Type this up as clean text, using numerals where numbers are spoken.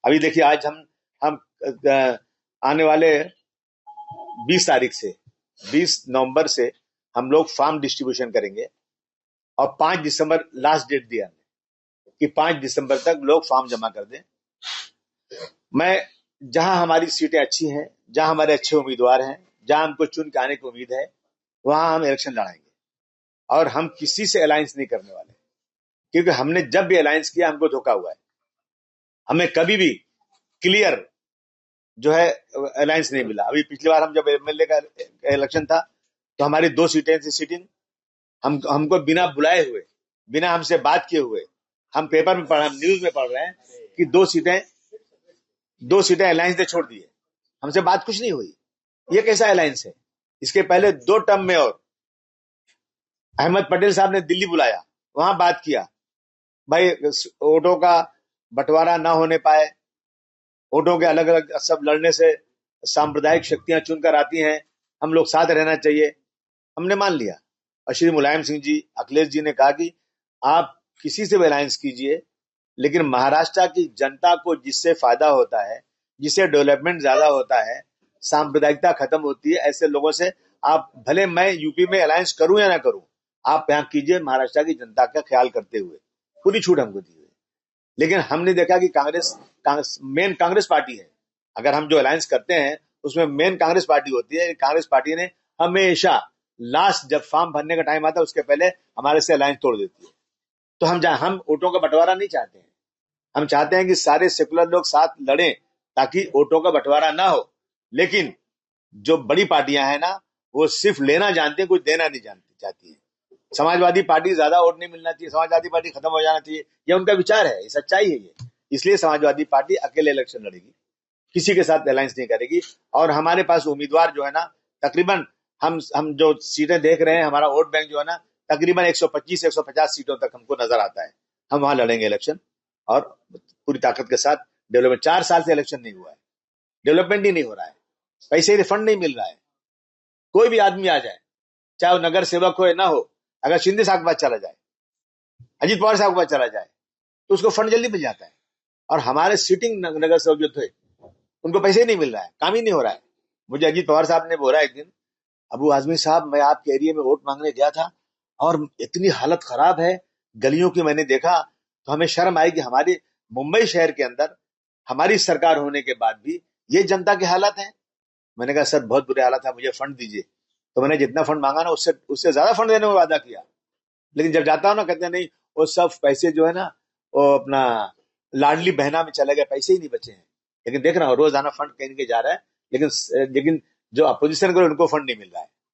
अभी देखिए आज हम आने वाले 20 तारीख से 20 नवंबर से हम लोग फार्म डिस्ट्रीब्यूशन करेंगे और 5 दिसंबर लास्ट डेट दिया हमने कि 5 दिसंबर तक लोग फॉर्म जमा कर दें। मैं जहां हमारी सीटें अच्छी हैं, जहां हमारे अच्छे उम्मीदवार हैं, जहां हमको चुन के आने की उम्मीद है, वहां हम इलेक्शन लड़ाएंगे और हम किसी से अलायंस नहीं करने वाले, क्योंकि हमने जब भी अलायंस किया हमको धोखा हुआ है। हमें कभी भी क्लियर जो है अलायंस नहीं मिला। अभी पिछली बार हम जब एमएलए का इलेक्शन था तो हमारी 2 सीटें थी सीटिंग, हमको बिना बुलाए हुए, बिना हमसे बात किए हुए, हम पेपर में पढ़, हम न्यूज में पढ़ रहे हैं कि 2 सीटें अलायंस ने छोड़ दी है। हमसे बात कुछ नहीं हुई। ये कैसा अलायंस है? इसके पहले 2 टर्म में और अहमद पटेल साहब ने दिल्ली बुलाया, वहां बात किया, भाई वोटों का बंटवारा ना होने पाए, वोटों के अलग अलग सब लड़ने से सांप्रदायिक शक्तियां चुनकर आती हैं, हम लोग साथ रहना चाहिए। हमने मान लिया और श्री मुलायम सिंह जी, अखिलेश जी ने कहा कि आप किसी से भी अलायंस कीजिए, लेकिन महाराष्ट्र की जनता को जिससे फायदा होता है, जिससे डेवलपमेंट ज्यादा होता है, सांप्रदायिकता खत्म होती है, ऐसे लोगों से आप, भले मैं यूपी में अलायंस करूं या ना करूं, आप यहां कीजिए महाराष्ट्र की जनता का ख्याल करते हुए। पूरी छूट हमको दी हुई। लेकिन हमने देखा कि कांग्रेस मेन कांग्रेस पार्टी है। अगर हम जो अलायंस करते हैं उसमें मेन कांग्रेस पार्टी होती है। कांग्रेस पार्टी ने हमेशा लास्ट जब फॉर्म भरने का टाइम आता है उसके पहले हमारे से अलायंस तोड़ देती है। तो हम वोटों का बंटवारा नहीं चाहते हैं। हम चाहते हैं कि सारे सेकुलर लोग साथ लड़ें ताकि वोटों का बंटवारा ना हो। लेकिन जो बड़ी पार्टियां हैं ना, वो सिर्फ लेना जानती है, कुछ देना नहीं जानती चाहती है। समाजवादी पार्टी ज्यादा वोट नहीं मिलना चाहिए, समाजवादी पार्टी खत्म हो जाना चाहिए, यह उनका विचार है, ये सच्चाई है ये। इसलिए समाजवादी पार्टी अकेले इलेक्शन लड़ेगी, किसी के साथ अलायंस नहीं करेगी। और हमारे पास उम्मीदवार जो है ना, तकरीबन हम जो सीटें देख रहे हैं, हमारा वोट बैंक जो है ना, तकरीबन 125 से 150 सीटों तक हमको नजर आता है। हम वहां लड़ेंगे इलेक्शन और पूरी ताकत के साथ। डेवलपमेंट 4 साल से इलेक्शन नहीं हुआ है, डेवलपमेंट ही नहीं हो रहा है, पैसे रिफंड नहीं मिल रहा है। कोई भी आदमी आ जाए, चाहे वो नगर सेवक हो या ना हो, अगर शिंदे साहब के पास चला जाए, अजीत पवार साहब के पास चला जाए, तो उसको फंड जल्दी मिल जाता है। और हमारे सिटिंग नगर सेवक जो थे, उनको पैसे ही नहीं मिल रहा है, काम ही नहीं हो रहा है। मुझे अजीत पवार साहब ने बोला एक दिन, अबू आजमी साहब, मैं आपके एरिया में वोट मांगने गया था और इतनी हालत खराब है गलियों की, मैंने देखा तो हमें शर्म आई कि हमारी मुंबई शहर के अंदर हमारी सरकार होने के बाद भी ये जनता की हालत है। मैंने कहा सर बहुत बुरे हालत है, मुझे फंड दीजिए। तो मैंने जितना फंड मांगा ना, उससे ज्यादा फंड देने में वादा किया। लेकिन जब जाता हूं ना, कहते हैं नहीं, वो सब पैसे जो है ना, वो अपना लाडली बहना में चले गए, पैसे ही नहीं बचे हैं। लेकिन देख रहा हूँ रोजाना फंड कहीं के जा रहा है, लेकिन जो अपोजिशन करो उनको फंड नहीं मिल रहा है।